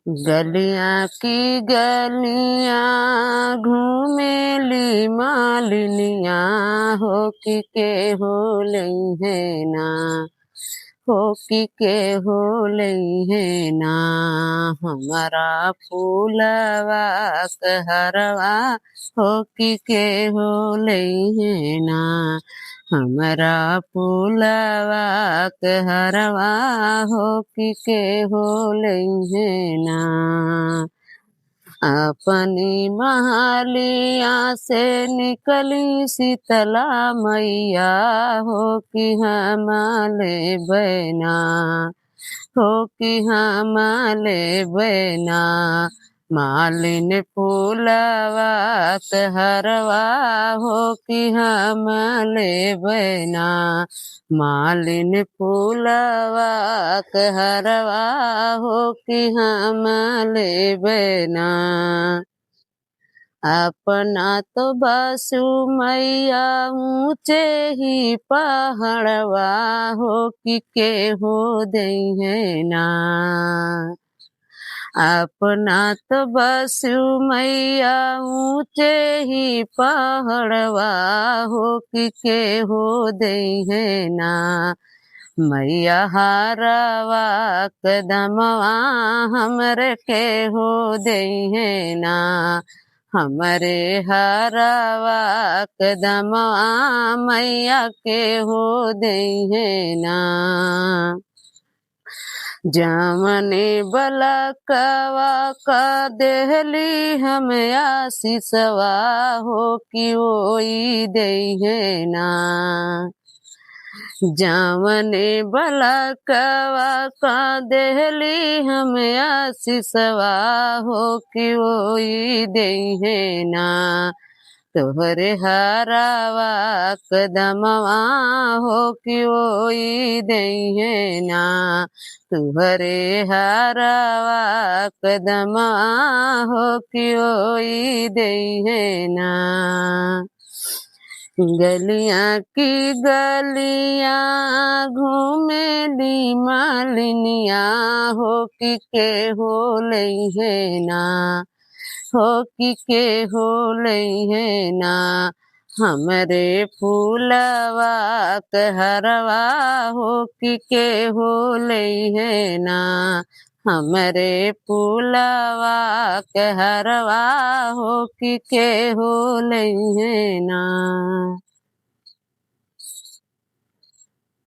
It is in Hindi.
गलियां की गलियां घूमेली मालिनियां हो के हो लई है ना, हो के हो लई है ना। हमारा फूलवा कहरवा हो के हो लई है ना। हमारा फूलवा कहरवा हो के हो लई है ना। अपनी महलिया से निकली शीतला मैया हो कि हमारे बहना, हो कि हमारे बहना। मालिन फूलवा कहरवा हो कि हमारे बहना। मालिन फूलवा कहरवा हो कि हमारे बहना। अपना तो बसु मैया ऊंचे ही पहाड़वा हो कि के हो दई है ना। अपना तो बसु मैया ऊंचे ही पहाड़वा हो कि के हो दई है ना। मैया हारवा कदमवा हमरे के हो दई है ना। हमरे हरवा कदमवा मैया के हो दई है ना। जमने बलकवा का देहली हम आशीषवा हो कि ओई दई है ना। जावने बलकवा का देहली हम आशीषवा हो कि ओई दई है ना। तोहरे हरावा कदमवा हो कि ओई दई है ना। तुहरे हरावा कदमवा हो कि ओई दई है ना। गलियां की गलियां घूमेली मालिनिया हो कि के हो लई है ना। हो कि के हो लई है ना। हमरे फूलवा कहरवा हो कि के हो लई है ना। हमरे फूलवा कहरवा हो कि के हो लई है ना।